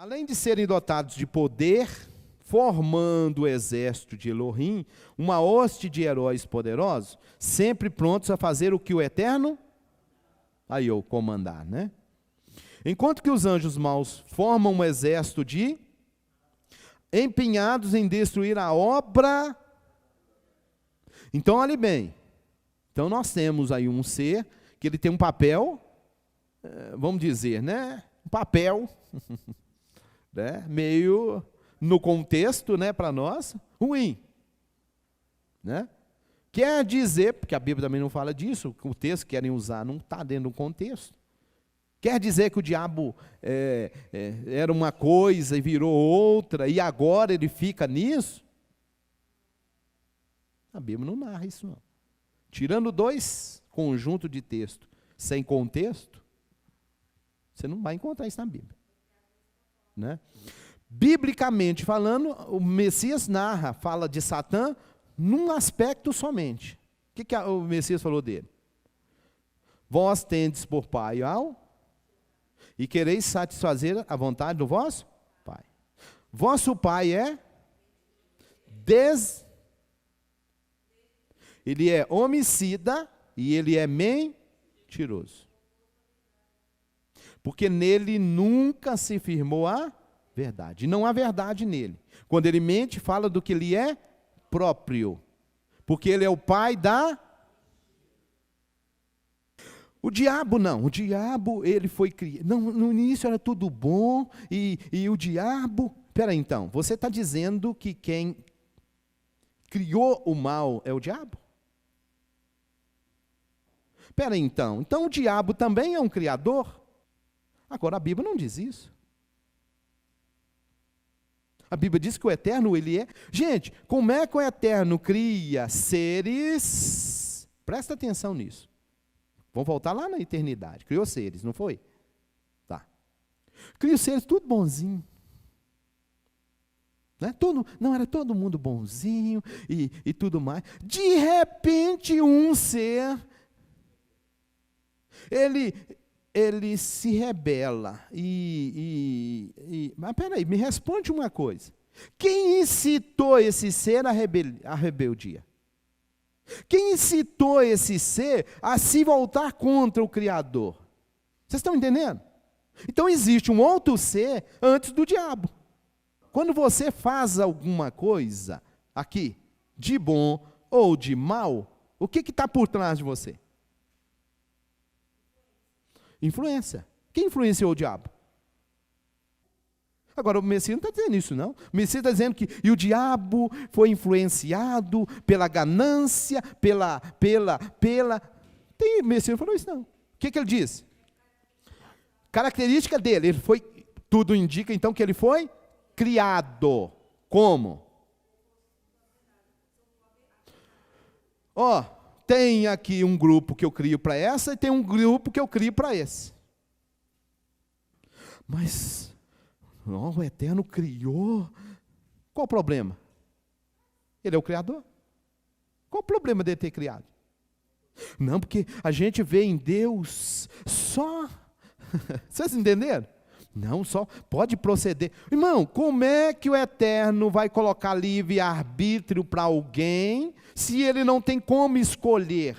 Além de serem dotados de poder, formando o exército de Elohim, uma hoste de heróis poderosos, sempre prontos a fazer o que o Eterno comandar, né? Enquanto que os anjos maus formam um exército de empenhados em destruir a obra. Então, olhe bem. Então, nós temos aí um ser que ele tem um papel, vamos dizer, né? Um papel, né? Meio no contexto, né, para nós, ruim. Né? Quer dizer, porque a Bíblia também não fala disso, o texto que querem usar não está dentro do contexto. Quer dizer que o diabo era uma coisa e virou outra, e agora ele fica nisso? A Bíblia não narra isso, não. Tirando dois conjuntos de texto sem contexto, você não vai encontrar isso na Bíblia. Né? Biblicamente falando, o Messias fala de Satã num aspecto somente. O que o Messias falou dele? Vós tendes por pai e quereis satisfazer a vontade do vosso pai. Vosso pai ele é homicida e ele é mentiroso. Porque nele nunca se firmou a verdade. Não há verdade nele. Quando ele mente, fala do que ele é próprio. Porque ele é o pai da... O diabo não. O diabo, ele foi criado. No início era tudo bom. E o diabo... Espera aí, então. Você está dizendo que quem criou o mal é o diabo? Espera aí, então. Então o diabo também é um criador? Agora a Bíblia não diz isso. A Bíblia diz que o Eterno, ele é... Gente, como é que o Eterno cria seres... Presta atenção nisso. Vamos voltar lá na eternidade. Criou seres, não foi? Tá. Criou seres tudo bonzinho. Né? Não, era todo mundo bonzinho e tudo mais. De repente, um ser... Ele se rebela. Mas peraí, me responde uma coisa. Quem incitou esse ser à rebeldia? Quem incitou esse ser a se voltar contra o Criador? Vocês estão entendendo? Então existe um outro ser antes do diabo. Quando você faz alguma coisa aqui, de bom ou de mal, o que está por trás de você? Influência. Quem influenciou o diabo? Agora, o Messias não está dizendo isso, não. O Messias está dizendo que o diabo foi influenciado pela ganância, O Messias não falou isso, não. O que ele diz? Característica dele, tudo indica, então, que ele foi criado. Como? Tem aqui um grupo que eu crio para essa e tem um grupo que eu crio para esse. Mas o Eterno criou. Qual o problema? Ele é o Criador. Qual o problema dele ter criado? Não, porque a gente vê em Deus só... Vocês entenderam? Não, só pode proceder. Irmão, como é que o Eterno vai colocar livre-arbítrio para alguém se ele não tem como escolher?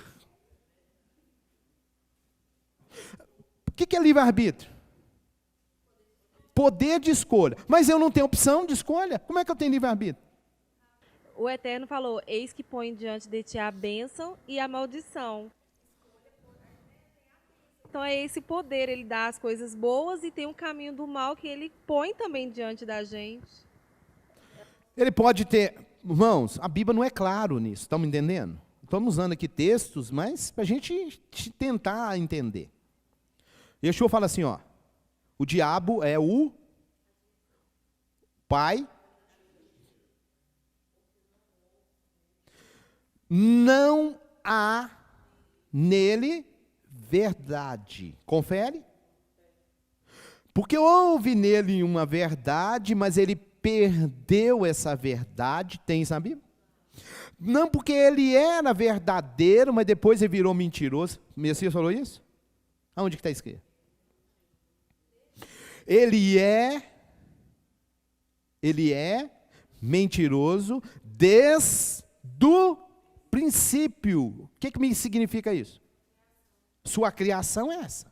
O que é livre-arbítrio? Poder de escolha. Mas eu não tenho opção de escolha. Como é que eu tenho livre-arbítrio? O Eterno falou, eis que põe diante de ti a bênção e a maldição. Então é esse poder, ele dá as coisas boas e tem um caminho do mal que ele põe também diante da gente. Ele pode ter... Irmãos, a Bíblia não é claro nisso, estão me entendendo? Estamos usando aqui textos, mas para a gente tentar entender. Yeshua fala assim, o diabo é o pai. Não há nele verdade. Confere? Porque houve nele uma verdade, mas ele perdeu essa verdade. Tem isso na Bíblia? Não porque ele era verdadeiro, mas depois ele virou mentiroso. O Messias falou isso? Aonde que está escrito? Ele é Ele é mentiroso desde o princípio. O que me significa isso? Sua criação é essa.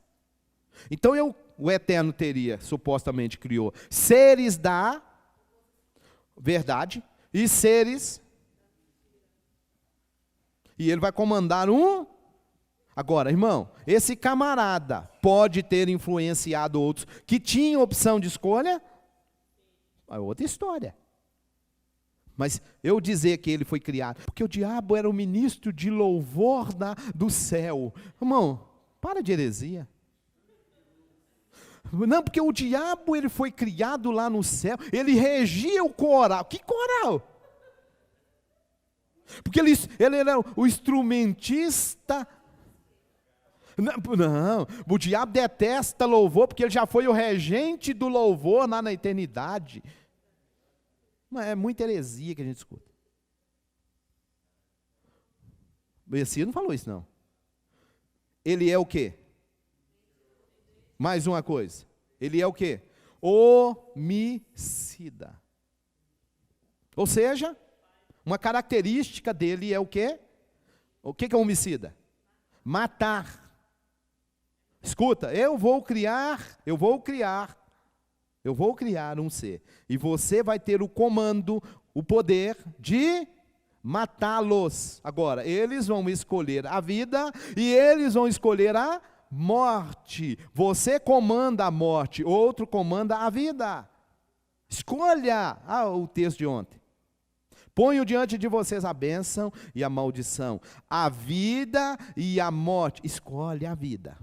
Então o Eterno teria, supostamente criou, seres da verdade e seres. E ele vai comandar um. Agora, irmão, esse camarada pode ter influenciado outros que tinham opção de escolha? É outra história. Mas eu dizer que ele foi criado, porque o diabo era o ministro de louvor do céu. Irmão, para de heresia. Não, porque o diabo ele foi criado lá no céu, ele regia o coral. Que coral? Porque ele era o instrumentista. Não, o diabo detesta louvor, porque ele já foi o regente do louvor lá na eternidade. É muita heresia que a gente escuta. O Messias não falou isso, não. Ele é o quê? Mais uma coisa. Ele é o quê? Homicida. Ou seja, uma característica dele é o quê? O que é homicida? Matar. Escuta, eu vou criar um ser. E você vai ter o comando, o poder de matá-los. Agora, eles vão escolher a vida e eles vão escolher a morte. Você comanda a morte, outro comanda a vida. Escolha. O texto de ontem. Ponho diante de vocês a bênção e a maldição, a vida e a morte. Escolhe a vida.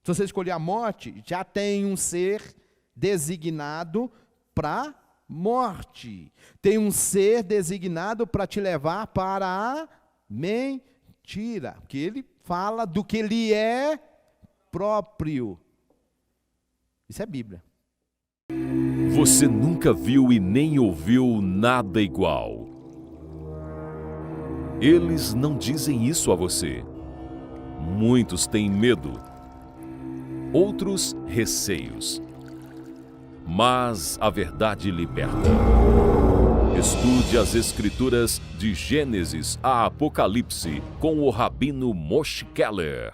Se você escolher a morte, já tem um ser designado para morte. Tem um ser designado para te levar para a mentira. Porque ele fala do que ele é próprio. Isso é Bíblia. Você nunca viu e nem ouviu nada igual. Eles não dizem isso a você. Muitos têm medo. Outros, receios. Mas a verdade liberta. Estude as Escrituras de Gênesis a Apocalipse com o Rabino Moshe Keller.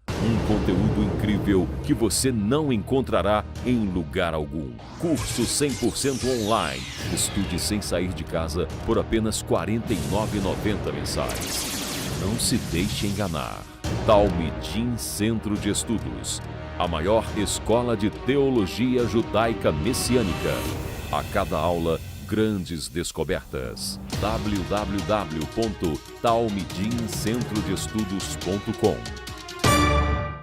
Um conteúdo incrível que você não encontrará em lugar algum. Curso 100% online. Estude sem sair de casa por apenas R$ 49,90 mensais. Não se deixe enganar. Talmidim Centro de Estudos. A maior escola de teologia judaica messiânica. A cada aula, grandes descobertas. www.talmidimcentrodeestudos.com